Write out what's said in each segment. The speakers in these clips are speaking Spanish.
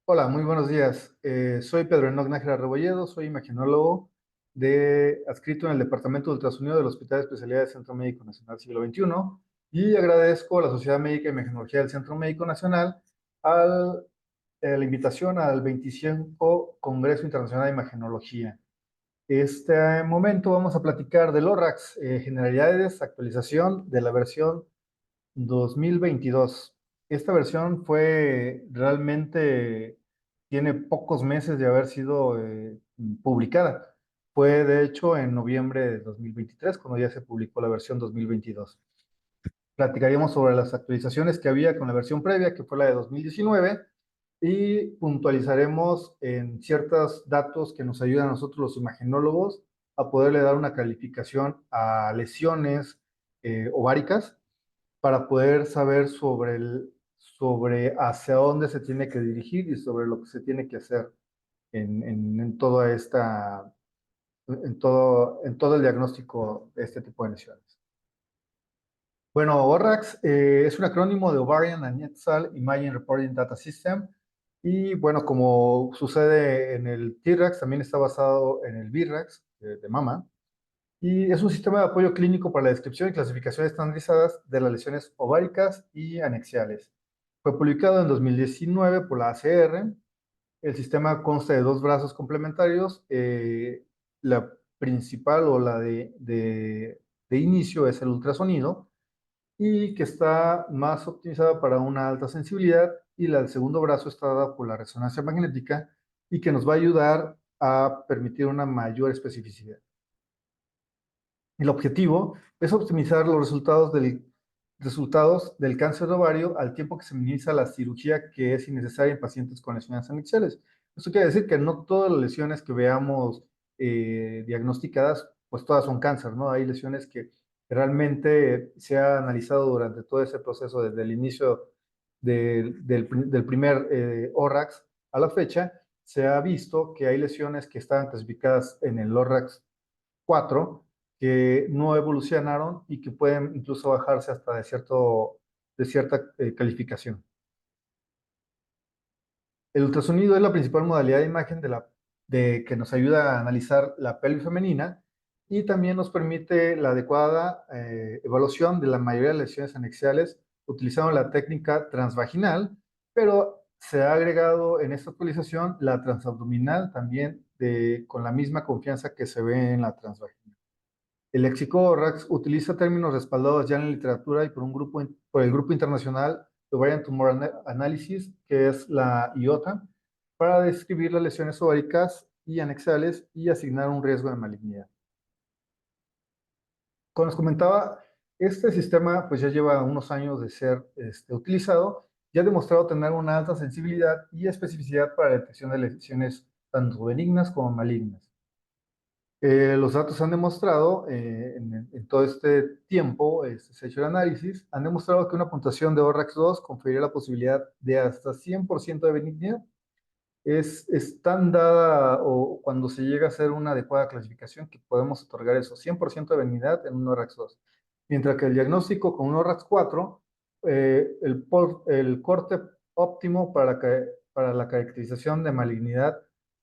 Hola, muy buenos días. Soy Pedro Enoc Nájera Rebolledo, soy imagenólogo adscrito en el Departamento de Ultrasonido del Hospital de Especialidades Centro Médico Nacional Siglo XXI y agradezco a la Sociedad Médica de Imagenología del Centro Médico Nacional al, la invitación al 25 Congreso Internacional de Imagenología. Este momento vamos a platicar del ORAX, generalidades, actualización de la versión 2022. Esta versión tiene pocos meses de haber sido publicada. Fue de hecho en noviembre de 2023 cuando ya se publicó la versión 2022. Platicaríamos sobre las actualizaciones que había con la versión previa, que fue la de 2019, y puntualizaremos en ciertos datos que nos ayudan a nosotros los imagenólogos a poderle dar una calificación a lesiones ováricas para poder saber sobre hacia dónde se tiene que dirigir y sobre lo que se tiene que hacer en toda en todo el diagnóstico de este tipo de lesiones. Bueno, ORAX es un acrónimo de Ovarian Anexal Imaging Reporting Data System. Y bueno, como sucede en el TRAX, también está basado en el VRAX de mama. Y es un sistema de apoyo clínico para la descripción y clasificación estandarizadas de las lesiones ováricas y anexiales. Fue publicado en 2019 por la ACR. El sistema consta de dos brazos complementarios. La principal o la de inicio es el ultrasonido y que está más optimizada para una alta sensibilidad, y la del segundo brazo está dada por la resonancia magnética y que nos va a ayudar a permitir una mayor especificidad. El objetivo es optimizar los resultados del cáncer de ovario al tiempo que se minimiza la cirugía que es innecesaria en pacientes con lesiones anexiales. Esto quiere decir que no todas las lesiones que veamos diagnosticadas, pues todas son cáncer, ¿no? Hay lesiones que realmente se ha analizado durante todo ese proceso, desde el inicio del primer ORAX a la fecha, se ha visto que hay lesiones que estaban clasificadas en el ORAX 4 que no evolucionaron y que pueden incluso bajarse hasta de cierta calificación. El ultrasonido es la principal modalidad de imagen que nos ayuda a analizar la pelvis femenina y también nos permite la adecuada evaluación de la mayoría de lesiones anexiales utilizando la técnica transvaginal, pero se ha agregado en esta actualización la transabdominal también con la misma confianza que se ve en la transvaginal. El léxico RAX utiliza términos respaldados ya en la literatura y por el Grupo Internacional de Ovarian Tumor Analysis, que es la IOTA, para describir las lesiones ováricas y anexales y asignar un riesgo de malignidad. Como les comentaba, este sistema pues ya lleva unos años de ser utilizado y ha demostrado tener una alta sensibilidad y especificidad para la detección de lesiones tanto benignas como malignas. Los datos han demostrado, en todo este tiempo, se ha hecho el análisis, han demostrado que una puntuación de ORAX 2 conferiría la posibilidad de hasta 100% de benignidad. Es tan dada o cuando se llega a hacer una adecuada clasificación que podemos otorgar eso, 100% de benignidad en un ORAX 2. Mientras que el diagnóstico con un ORAX 4, el corte óptimo para la caracterización de malignidad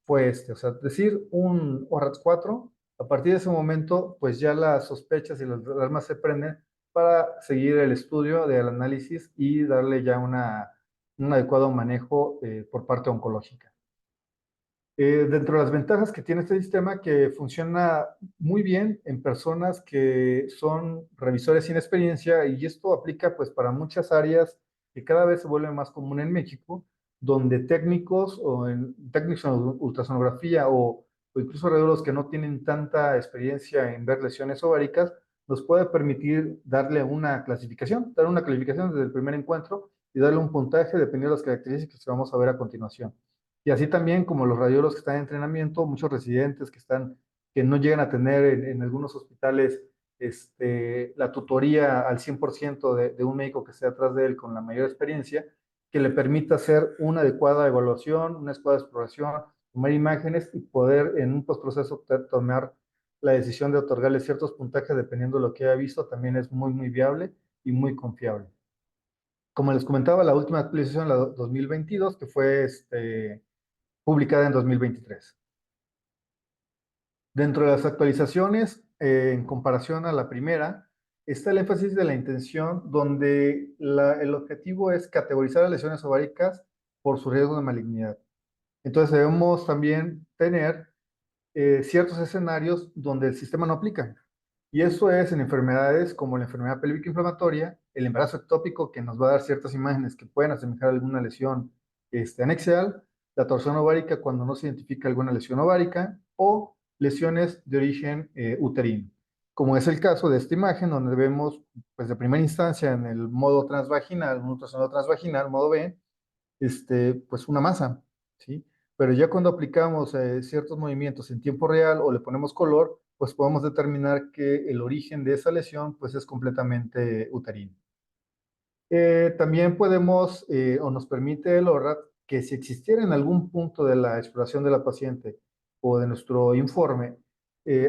fue este. O sea, decir un ORAX 4, a partir de ese momento, pues ya las sospechas y las alarmas se prenden para seguir el estudio del análisis y darle ya un adecuado manejo por parte oncológica. Dentro de las ventajas que tiene este sistema, que funciona muy bien en personas que son revisores sin experiencia, y esto aplica pues para muchas áreas que cada vez se vuelve más común en México, donde técnicos en ultrasonografía o incluso radiólogos que no tienen tanta experiencia en ver lesiones ováricas, nos puede permitir darle una clasificación, dar una calificación desde el primer encuentro y darle un puntaje dependiendo de las características que vamos a ver a continuación. Y así también como los radiólogos que están en entrenamiento, muchos residentes que no llegan a tener en algunos hospitales la tutoría al 100% de un médico que esté atrás de él con la mayor experiencia, que le permita hacer una adecuada evaluación, una adecuada exploración, tomar imágenes y poder en un postproceso tomar la decisión de otorgarle ciertos puntajes dependiendo de lo que haya visto, también es muy, muy viable y muy confiable. Como les comentaba, la última actualización, la 2022, que fue publicada en 2023. Dentro de las actualizaciones, en comparación a la primera, está el énfasis de la intención, donde el objetivo es categorizar las lesiones ováricas por su riesgo de malignidad. Entonces debemos también tener ciertos escenarios donde el sistema no aplica. Y eso es en enfermedades como la enfermedad pélvica inflamatoria, el embarazo ectópico, que nos va a dar ciertas imágenes que pueden asemejar alguna lesión anexial, la torsión ovárica cuando no se identifica alguna lesión ovárica, o lesiones de origen uterino, como es el caso de esta imagen, donde vemos, pues de primera instancia, en el modo transvaginal, un ultrasonido transvaginal, modo B, pues una masa, ¿sí? Pero ya cuando aplicamos ciertos movimientos en tiempo real o le ponemos color, pues podemos determinar que el origen de esa lesión pues es completamente uterino. También podemos o nos permite el ORAT que si existiera en algún punto de la exploración de la paciente o de nuestro informe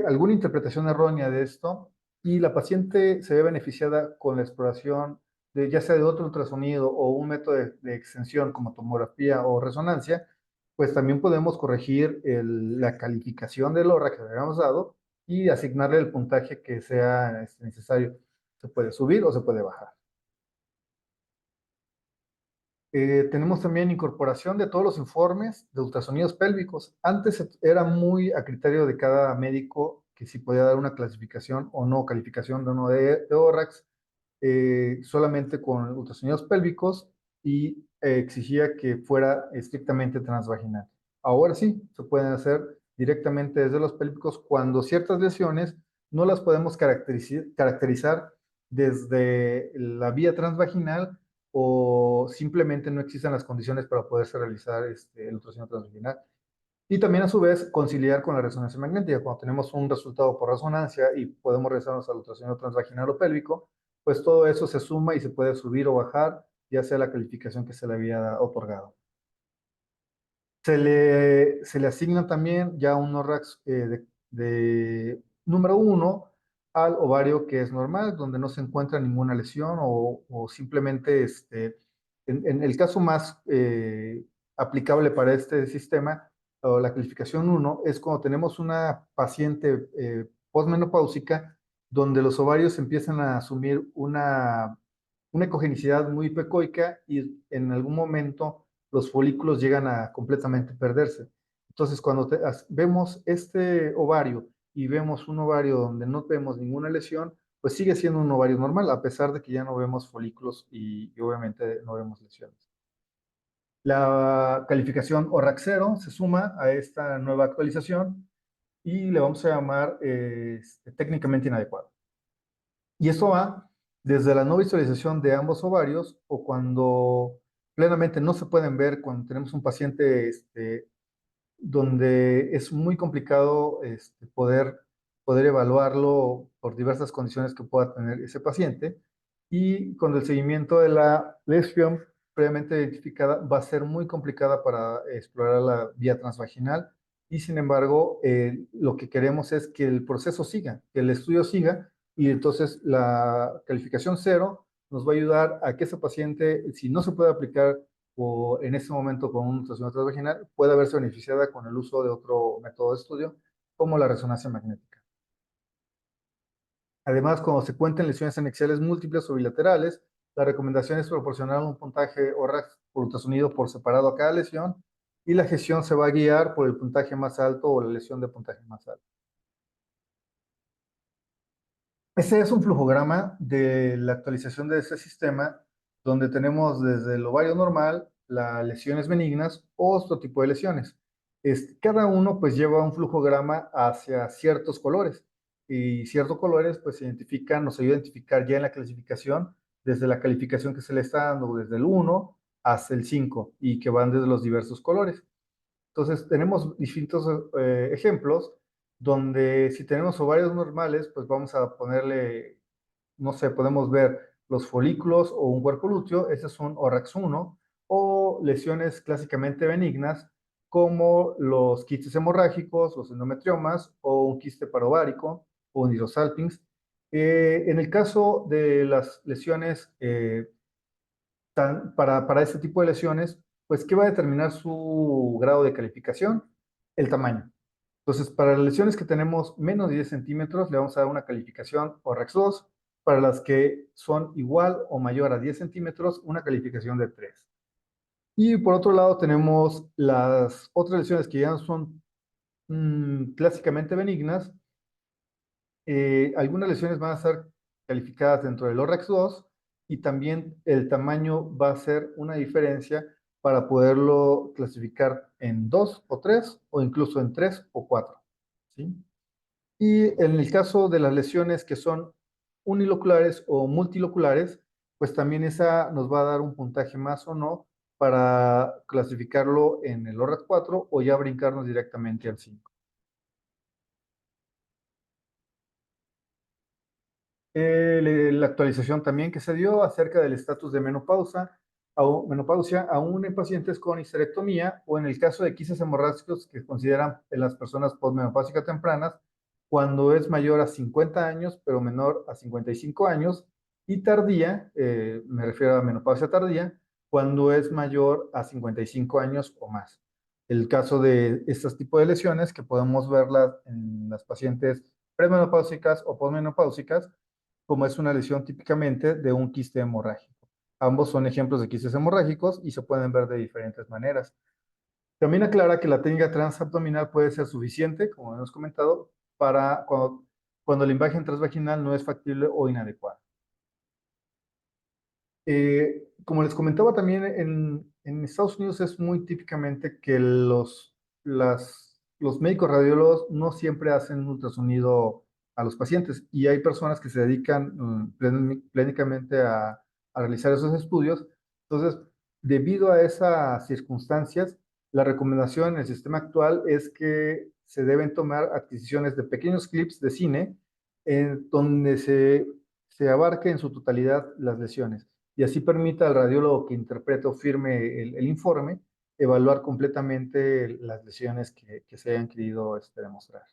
alguna interpretación errónea de esto y la paciente se ve beneficiada con la exploración de ya sea de otro ultrasonido o un método de extensión como tomografía o resonancia, pues también podemos corregir la calificación del ORA que le habíamos dado y asignarle el puntaje que sea necesario. Se puede subir o se puede bajar. Tenemos también incorporación de todos los informes de ultrasonidos pélvicos. Antes era muy a criterio de cada médico que si podía dar una clasificación o no calificación de uno de ORACS, solamente con ultrasonidos pélvicos y exigía que fuera estrictamente transvaginal. Ahora sí, se pueden hacer directamente desde los pélvicos cuando ciertas lesiones no las podemos caracterizar desde la vía transvaginal o simplemente no existen las condiciones para poderse realizar el ultrasonido transvaginal. Y también a su vez conciliar con la resonancia magnética. Cuando tenemos un resultado por resonancia y podemos regresarnos al ultrasonido transvaginal o pélvico, pues todo eso se suma y se puede subir o bajar, ya sea la calificación que se le había otorgado. Se le asigna también ya un NORAX de número 1 al ovario que es normal, donde no se encuentra ninguna lesión o simplemente, en el caso más aplicable para este sistema, o la calificación 1, es cuando tenemos una paciente postmenopáusica donde los ovarios empiezan a asumir una ecogenicidad muy pecoica y en algún momento los folículos llegan a completamente perderse. Entonces, cuando vemos este ovario y vemos un ovario donde no vemos ninguna lesión, pues sigue siendo un ovario normal, a pesar de que ya no vemos folículos y obviamente no vemos lesiones. La calificación ORAC0 se suma a esta nueva actualización y le vamos a llamar técnicamente inadecuado. Y esto va desde la no visualización de ambos ovarios o cuando plenamente no se pueden ver cuando tenemos un paciente donde es muy complicado poder evaluarlo por diversas condiciones que pueda tener ese paciente. Y con el seguimiento de la lesión previamente identificada va a ser muy complicada para explorar la vía transvaginal. Y sin embargo, lo que queremos es que el proceso siga, que el estudio siga. Y entonces la calificación 0 nos va a ayudar a que ese paciente, si no se puede aplicar o en este momento con un ultrasonido transvaginal, puede verse beneficiada con el uso de otro método de estudio, como la resonancia magnética. Además, cuando se cuenten lesiones anexiales múltiples o bilaterales, la recomendación es proporcionar un puntaje ORAC por ultrasonido por separado a cada lesión y la gestión se va a guiar por el puntaje más alto o la lesión de puntaje más alto. Este es un flujograma de la actualización de este sistema, donde tenemos desde el ovario normal, las lesiones benignas o otro tipo de lesiones. Cada uno pues lleva un flujograma hacia ciertos colores y ciertos colores pues se identifican, nos ayuda a identificar ya en la clasificación, desde la calificación que se le está dando, desde el 1 hasta el 5 y que van desde los diversos colores. Entonces, tenemos distintos ejemplos donde si tenemos ovarios normales, pues vamos a ponerle, no sé, podemos ver los folículos o un cuerpo lúteo, ese es un ORAX 1, o lesiones clásicamente benignas como los quistes hemorrágicos, los endometriomas o un quiste parovárico o un hidrosalpinx. En el caso de las lesiones para este tipo de lesiones, pues, ¿qué va a determinar su grado de calificación? El tamaño. Entonces, para las lesiones que tenemos menos de 10 centímetros, le vamos a dar una calificación ORAX 2. Para las que son igual o mayor a 10 centímetros, una calificación de 3. Y por otro lado, tenemos las otras lesiones que ya son clásicamente benignas. Algunas lesiones van a ser calificadas dentro del ORAX 2 y también el tamaño va a ser una diferencia para poderlo clasificar en 2 o 3 o incluso en 3 o 4. ¿Sí? Y en el caso de las lesiones que son uniloculares o multiloculares, pues también esa nos va a dar un puntaje más o no para clasificarlo en el ORAT 4 o ya brincarnos directamente al 5. La actualización también que se dio acerca del estatus de menopausia, aún en pacientes con histerectomía o en el caso de quistes hemorrágicos que consideran en las personas posmenopáusicas tempranas, cuando es mayor a 50 años, pero menor a 55 años, y tardía, me refiero a menopausia tardía, cuando es mayor a 55 años o más. El caso de estos tipos de lesiones que podemos verlas en las pacientes premenopáusicas o posmenopáusicas, como es una lesión típicamente de un quiste hemorrágico. Ambos son ejemplos de quistes hemorrágicos y se pueden ver de diferentes maneras. También aclara que la técnica transabdominal puede ser suficiente, como hemos comentado, para cuando la imagen transvaginal no es factible o inadecuada. Como les comentaba también, en Estados Unidos es muy típicamente que los médicos radiólogos no siempre hacen un ultrasonido a los pacientes y hay personas que se dedican plenamente a realizar esos estudios. Entonces, debido a esas circunstancias, la recomendación en el sistema actual es que se deben tomar adquisiciones de pequeños clips de cine en donde se abarque en su totalidad las lesiones y así permita al radiólogo que interprete o firme el informe evaluar completamente las lesiones que se hayan querido demostrar.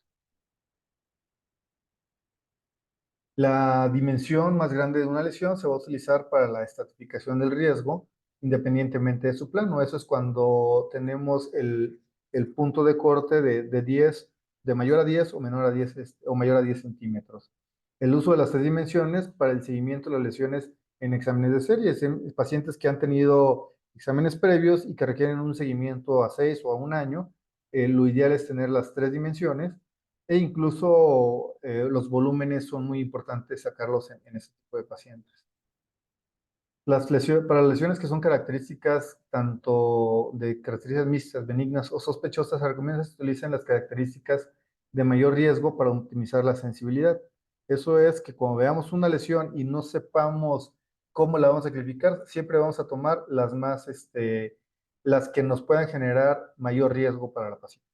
La dimensión más grande de una lesión se va a utilizar para la estratificación del riesgo, independientemente de su plano. Eso es cuando tenemos el punto de corte de 10, de mayor a 10 o menor a 10 o mayor a 10 centímetros. El uso de las tres dimensiones para el seguimiento de las lesiones en exámenes de series, en pacientes que han tenido exámenes previos y que requieren un seguimiento a 6 o a un año, lo ideal es tener las tres dimensiones e incluso los volúmenes son muy importantes sacarlos en este tipo de pacientes. Para las lesiones que son características tanto de características mixtas, benignas o sospechosas, recomienda se utilizan las características de mayor riesgo para optimizar la sensibilidad. Eso es que cuando veamos una lesión y no sepamos cómo la vamos a clasificar, siempre vamos a tomar las que nos puedan generar mayor riesgo para la paciente.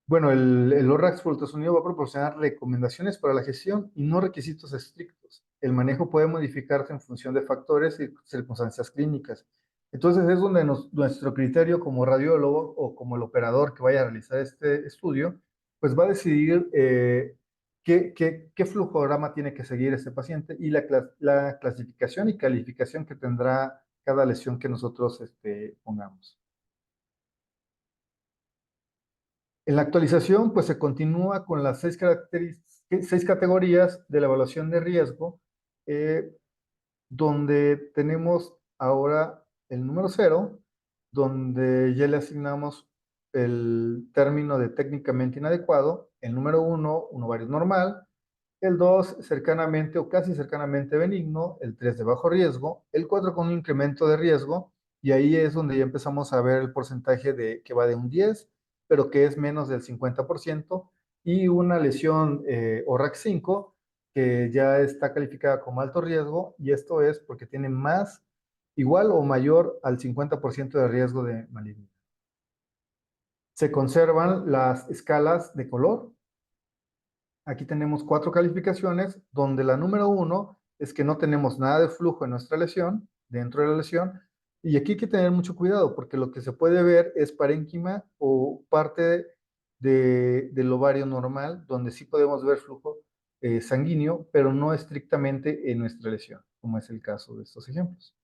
Bueno, el ORACS por ultrasonido va a proporcionar recomendaciones para la gestión y no requisitos estrictos. El manejo puede modificarse en función de factores y circunstancias clínicas. Entonces es donde nuestro criterio como radiólogo o como el operador que vaya a realizar este estudio, pues va a decidir qué flujograma tiene que seguir este paciente y la clasificación y calificación que tendrá cada lesión que nosotros pongamos. En la actualización, pues se continúa con las seis categorías de la evaluación de riesgo, eh, donde tenemos ahora el número 0, donde ya le asignamos el término de técnicamente inadecuado, el número 1, un ovario normal, el 2 cercanamente o casi cercanamente benigno, el 3 de bajo riesgo, el 4 con un incremento de riesgo, y ahí es donde ya empezamos a ver el porcentaje que va de un 10, pero que es menos del 50%, y una lesión ORAC 5, que ya está calificada como alto riesgo, y esto es porque tiene más, igual o mayor al 50% de riesgo de malignidad. Se conservan las escalas de color. Aquí tenemos 4 calificaciones, donde la número 1 es que no tenemos nada de flujo en nuestra lesión, dentro de la lesión, y aquí hay que tener mucho cuidado, porque lo que se puede ver es parénquima o parte del ovario normal, donde sí podemos ver flujo, sanguíneo, pero no estrictamente en nuestra lesión, como es el caso de estos ejemplos.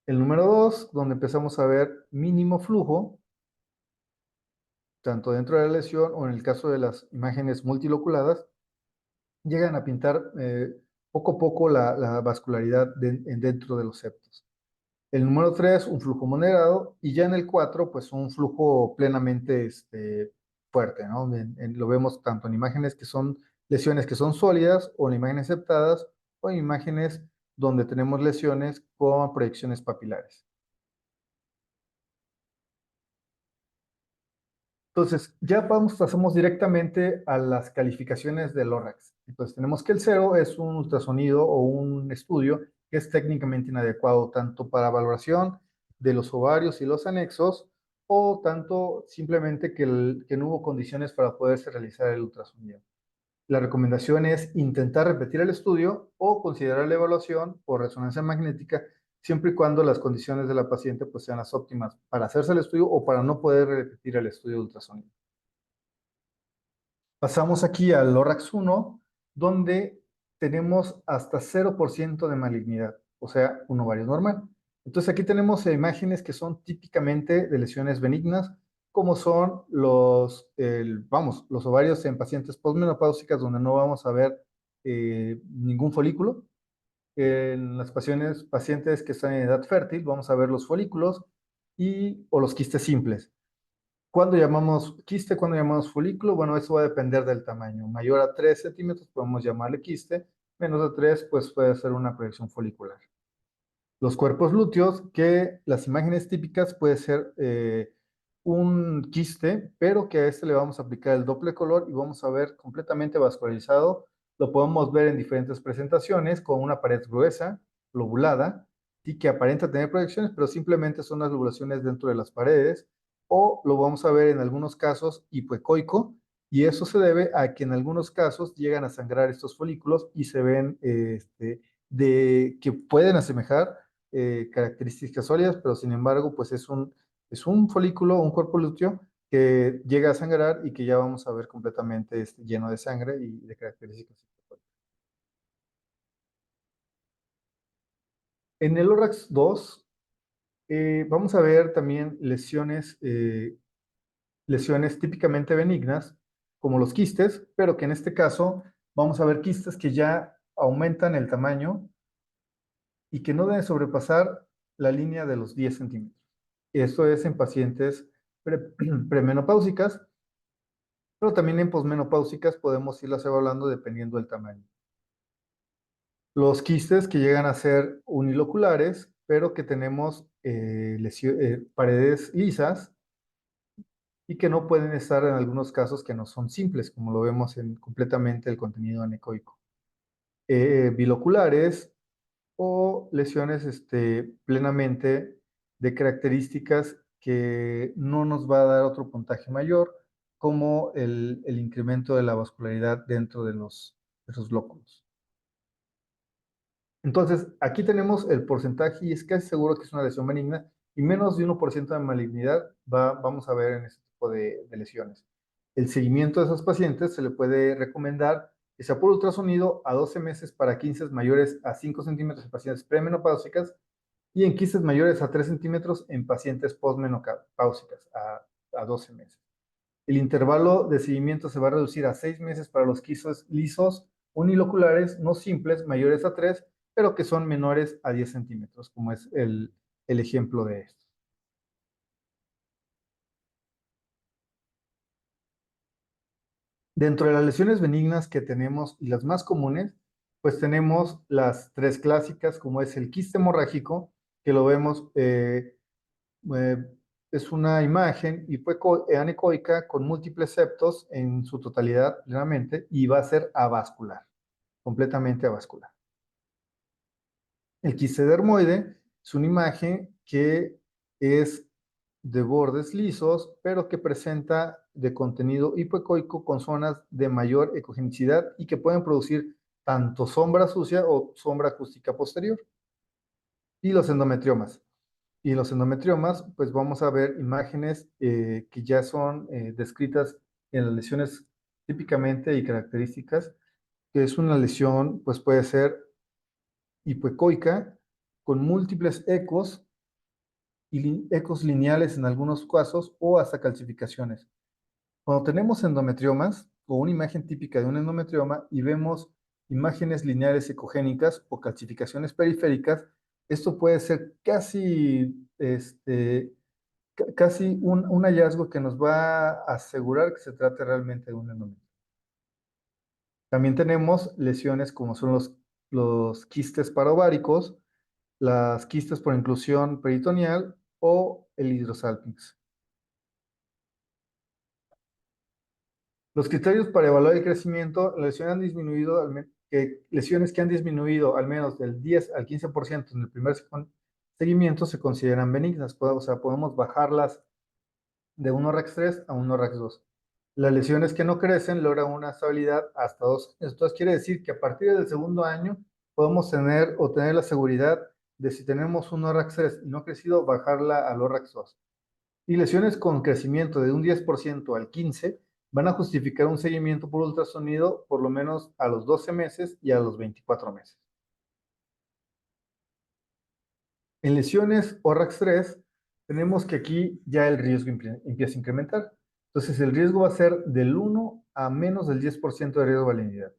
El número 2, donde empezamos a ver mínimo flujo, tanto dentro de la lesión o en el caso de las imágenes multiloculadas, llegan a pintar poco a poco la vascularidad dentro de los septos. El número 3, un flujo moderado, y ya en el 4, pues un flujo plenamente fuerte, ¿no? Lo vemos tanto en imágenes que son lesiones que son sólidas, o en imágenes septadas, o en imágenes donde tenemos lesiones con proyecciones papilares. Entonces, ya pasamos directamente a las calificaciones del ORAX. Entonces, tenemos que el 0 es un ultrasonido o un estudio que es técnicamente inadecuado tanto para valoración de los ovarios y los anexos, o tanto simplemente que no hubo condiciones para poderse realizar el ultrasonido. La recomendación es intentar repetir el estudio o considerar la evaluación por resonancia magnética, siempre y cuando las condiciones de la paciente pues, sean las óptimas para hacerse el estudio o para no poder repetir el estudio de ultrasonido. Pasamos aquí al ORAX 1, donde tenemos hasta 0% de malignidad, o sea, un ovario normal. Entonces aquí tenemos imágenes que son típicamente de lesiones benignas, como son los ovarios en pacientes postmenopáusicas, donde no vamos a ver ningún folículo. En las pacientes que están en edad fértil, vamos a ver los folículos o los quistes simples. ¿Cuándo llamamos quiste? ¿Cuándo llamamos folículo? Bueno, eso va a depender del tamaño. Mayor a 3 centímetros podemos llamarle quiste, menos de 3 pues puede ser una proyección folicular. Los cuerpos lúteos, que las imágenes típicas puede ser un quiste, pero que a este le vamos a aplicar el doble color y vamos a ver completamente vascularizado. Lo podemos ver en diferentes presentaciones con una pared gruesa, lobulada, y que aparenta tener proyecciones, pero simplemente son las lobulaciones dentro de las paredes, o lo vamos a ver en algunos casos hipoecoico, y eso se debe a que en algunos casos llegan a sangrar estos folículos y se ven que pueden asemejar características sólidas, pero sin embargo, pues es un folículo, un cuerpo lúteo que llega a sangrar y que ya vamos a ver completamente lleno de sangre y de características. En el ORAX 2 vamos a ver también lesiones típicamente benignas, como los quistes, pero que en este caso vamos a ver quistes que ya aumentan el tamaño y que no deben sobrepasar la línea de los 10 centímetros. Esto es en pacientes premenopáusicas, pero también en posmenopáusicas podemos irlas evaluando dependiendo del tamaño. Los quistes que llegan a ser uniloculares, pero que tenemos paredes lisas y que no pueden estar en algunos casos que no son simples, como lo vemos en completamente el contenido anecoico. Biloculares o lesiones plenamente de características que no nos va a dar otro puntaje mayor, como el incremento de la vascularidad dentro de esos lóculos. Entonces, aquí tenemos el porcentaje y es casi seguro que es una lesión benigna y menos de 1% de malignidad vamos a ver en este tipo de lesiones. El seguimiento de esos pacientes se le puede recomendar que sea por ultrasonido a 12 meses para quistes mayores a 5 centímetros en pacientes premenopáusicas y en quistes mayores a 3 centímetros en pacientes postmenopáusicas a 12 meses. El intervalo de seguimiento se va a reducir a 6 meses para los quistes lisos uniloculares, no simples, mayores a 3, pero que son menores a 10 centímetros, como es el ejemplo de esto. Dentro de las lesiones benignas que tenemos y las más comunes, pues tenemos las tres clásicas, como es el quiste hemorrágico, que lo vemos, eh, es una imagen anecoica con múltiples septos en su totalidad plenamente y va a ser avascular, completamente avascular. El quiste dermoide es una imagen que es de bordes lisos, pero que presenta de contenido hipoecoico con zonas de mayor ecogenicidad y que pueden producir tanto sombra sucia o sombra acústica posterior. Y los endometriomas. Y los endometriomas, pues vamos a ver imágenes que ya son descritas en las lesiones típicamente y características que es una lesión, pues puede ser hipoecoica, con múltiples ecos y ecos lineales en algunos casos o hasta calcificaciones. Cuando tenemos endometriomas o una imagen típica de un endometrioma y vemos imágenes lineales ecogénicas o calcificaciones periféricas, esto puede ser casi un hallazgo que nos va a asegurar que se trate realmente de un endometrioma. También tenemos lesiones como son los quistes parováricos, las quistes por inclusión peritoneal o el hidrosalpinx. Los criterios para evaluar el crecimiento, lesiones que han disminuido al menos del 10 al 15% en el primer seguimiento se consideran benignas. O sea, podemos bajarlas de 1 RAX 3 a 1 RAX 2. Las lesiones que no crecen logran una estabilidad hasta 2 años. Entonces quiere decir que a partir del segundo año podemos tener la seguridad de si tenemos 1 RAX 3 y no ha crecido, bajarla al RAX 2. Y lesiones con crecimiento de un 10% al 15% van a justificar un seguimiento por ultrasonido por lo menos a los 12 meses y a los 24 meses. En lesiones ORAX 3, tenemos que aquí ya el riesgo empieza a incrementar. Entonces, el riesgo va a ser del 1 a menos del 10% de riesgo de malignidad.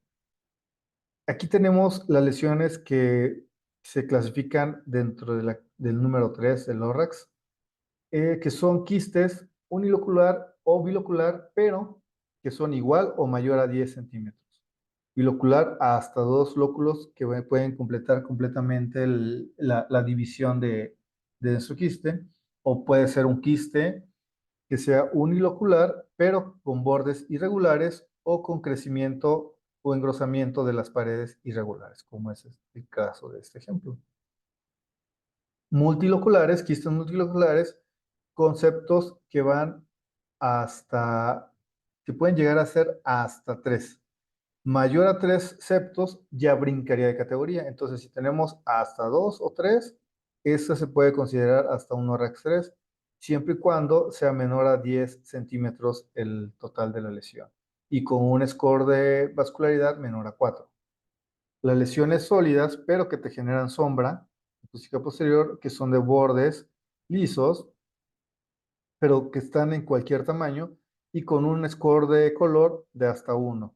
Aquí tenemos las lesiones que se clasifican dentro del número 3 del ORAX, que son quistes unilocular o bilocular, pero que son igual o mayor a 10 centímetros. Bilocular hasta 2 lóculos que pueden completar completamente la división de nuestro quiste, o puede ser un quiste que sea unilocular, pero con bordes irregulares o con crecimiento o engrosamiento de las paredes irregulares, como es el caso de este ejemplo. Multiloculares, quistes multiloculares, conceptos que van que pueden llegar a ser hasta 3. Mayor a 3 septos ya brincaría de categoría. Entonces, si tenemos hasta 2 o 3, esta se puede considerar hasta un RAX 3, siempre y cuando sea menor a 10 centímetros el total de la lesión y con un score de vascularidad menor a 4. Las lesiones sólidas, pero que te generan sombra acústica posterior, que son de bordes lisos, pero que están en cualquier tamaño y con un score de color de hasta 1.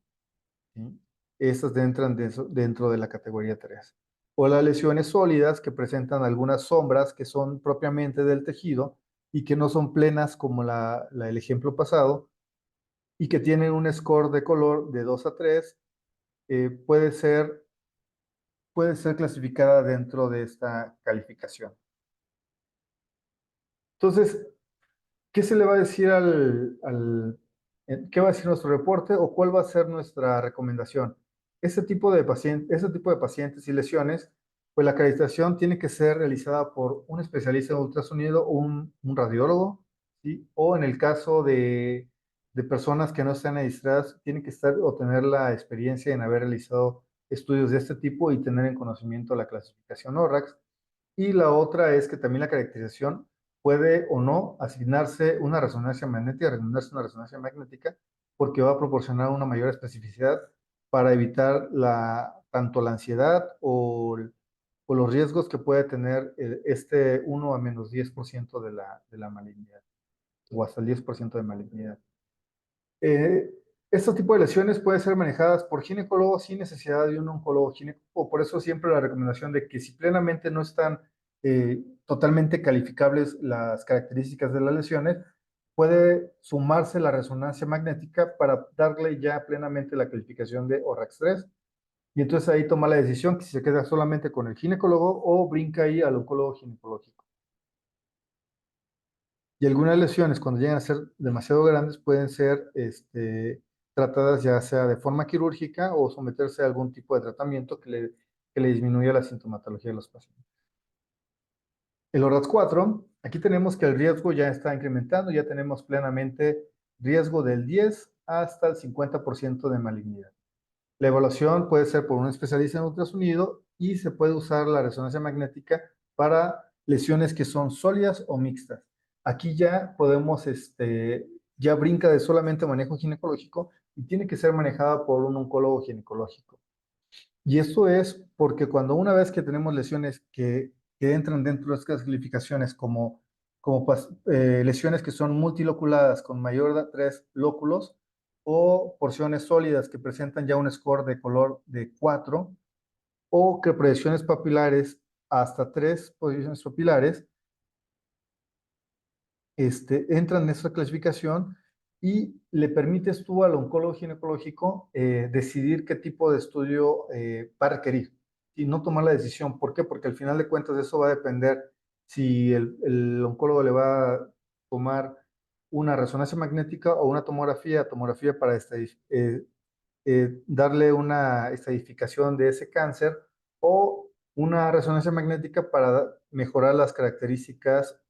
¿Sí? Estas entran dentro de la categoría 3. O las lesiones sólidas que presentan algunas sombras que son propiamente del tejido y que no son plenas como el ejemplo pasado y que tienen un score de color de 2 a 3, puede ser clasificada dentro de esta calificación. Entonces, ¿qué se le va a decir qué va a decir nuestro reporte o cuál va a ser nuestra recomendación? Este tipo de pacientes y lesiones, pues la acreditación tiene que ser realizada por un especialista en ultrasonido o un radiólogo, ¿sí? O en el caso de personas que no están registradas, tienen que estar o tener la experiencia en haber realizado estudios de este tipo y tener en conocimiento la clasificación ORAX. Y la otra es que también la caracterización puede o no asignarse una resonancia magnética, recomendarse una resonancia magnética, porque va a proporcionar una mayor especificidad para evitar tanto la ansiedad o los riesgos que puede tener este 1 a menos 10% de la malignidad, o hasta el 10% de malignidad. Eh, este tipo de lesiones pueden ser manejadas por ginecólogos sin necesidad de un oncólogo ginecólogo. Por eso siempre la recomendación de que si plenamente no están totalmente calificables las características de las lesiones, puede sumarse la resonancia magnética para darle ya plenamente la calificación de ORAX 3. Y entonces ahí toma la decisión que si se queda solamente con el ginecólogo o brinca ahí al oncólogo ginecológico. Y algunas lesiones, cuando llegan a ser demasiado grandes, pueden ser tratadas ya sea de forma quirúrgica o someterse a algún tipo de tratamiento que le disminuya la sintomatología de los pacientes. El ORAX 4, aquí tenemos que el riesgo ya está incrementando, ya tenemos plenamente riesgo del 10 hasta el 50% de malignidad. La evaluación puede ser por un especialista en ultrasonido y se puede usar la resonancia magnética para lesiones que son sólidas o mixtas. Aquí ya podemos, ya brinca de solamente manejo ginecológico y tiene que ser manejada por un oncólogo ginecológico. Y esto es porque cuando una vez que tenemos lesiones que entran dentro de estas clasificaciones como lesiones que son multiloculadas con mayor de 3 lóculos o porciones sólidas que presentan ya un score de color de 4 o que proyecciones papilares hasta 3 proyecciones papilares entran en esa clasificación y le permites tú al oncólogo ginecológico decidir qué tipo de estudio va a requerir y no tomar la decisión. ¿Por qué? Porque al final de cuentas eso va a depender si el oncólogo le va a tomar una resonancia magnética o una tomografía para darle una estadificación de ese cáncer o una resonancia magnética para mejorar las características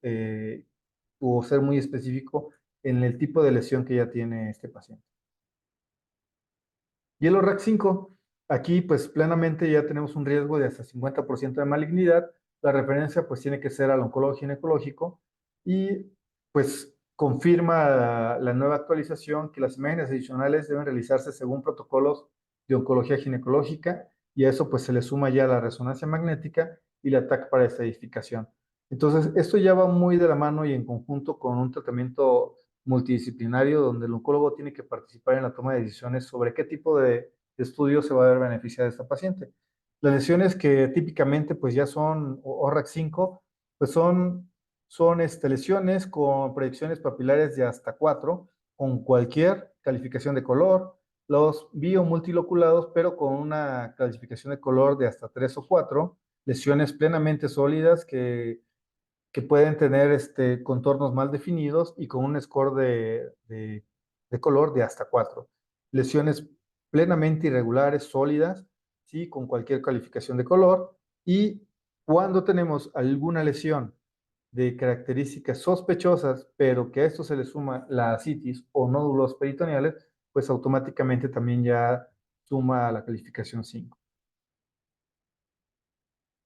o ser muy específico en el tipo de lesión que ya tiene este paciente. Y el ORAC5, aquí pues plenamente ya tenemos un riesgo de hasta 50% de malignidad. La referencia pues tiene que ser al oncólogo ginecológico y pues confirma la nueva actualización que las imágenes adicionales deben realizarse según protocolos de oncología ginecológica y a eso pues se le suma ya la resonancia magnética y la TAC para estadificación. Entonces, esto ya va muy de la mano y en conjunto con un tratamiento multidisciplinario donde el oncólogo tiene que participar en la toma de decisiones sobre qué tipo de estudio se va a ver beneficiar a esta paciente. Las lesiones que típicamente pues ya son ORAC5, pues son lesiones con proyecciones papilares de hasta 4, con cualquier calificación de color, los biomultiloculados, pero con una clasificación de color de hasta 3 o 4, lesiones plenamente sólidas que pueden tener contornos mal definidos y con un score de color de hasta 4. Lesiones plenamente irregulares, sólidas, ¿sí? Con cualquier calificación de color. Y cuando tenemos alguna lesión de características sospechosas, pero que a esto se le suma la ascitis o nódulos peritoneales, pues automáticamente también ya suma a la calificación 5.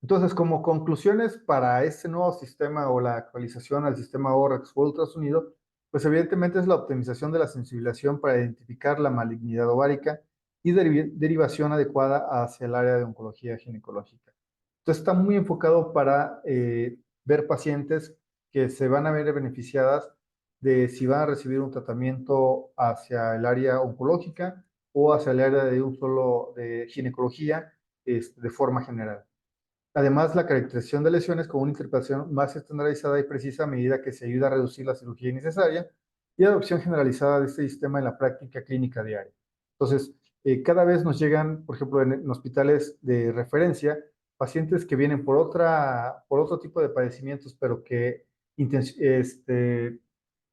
Entonces, como conclusiones para este nuevo sistema o la actualización al sistema ORAX o ultrasonido, pues evidentemente es la optimización de la sensibilización para identificar la malignidad ovárica y derivación adecuada hacia el área de oncología ginecológica. Entonces, está muy enfocado para ver pacientes que se van a ver beneficiadas de si van a recibir un tratamiento hacia el área oncológica o hacia el área de un solo de ginecología de forma general. Además, la caracterización de lesiones con una interpretación más estandarizada y precisa a medida que se ayuda a reducir la cirugía innecesaria y adopción generalizada de este sistema en la práctica clínica diaria. Entonces, cada vez nos llegan, por ejemplo, en hospitales de referencia, pacientes que vienen por otro tipo de padecimientos, pero que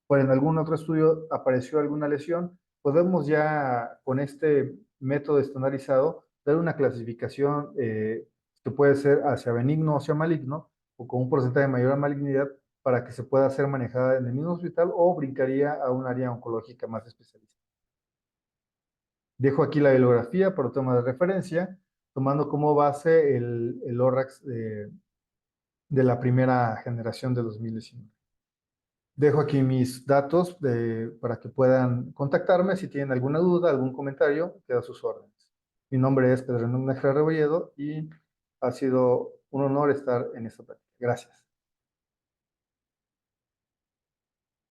por en algún otro estudio apareció alguna lesión, podemos ya con este método estandarizado dar una clasificación que puede ser hacia benigno o hacia maligno, o con un porcentaje mayor a malignidad, para que se pueda ser manejada en el mismo hospital o brincaría a un área oncológica más especializada. Dejo aquí la bibliografía para toma de referencia, tomando como base el ORAX de la primera generación de 2019. Dejo aquí mis datos para que puedan contactarme si tienen alguna duda, algún comentario, queda a sus órdenes. Mi nombre es Pedro Hernández Rebolledo y ha sido un honor estar en esta práctica. Gracias.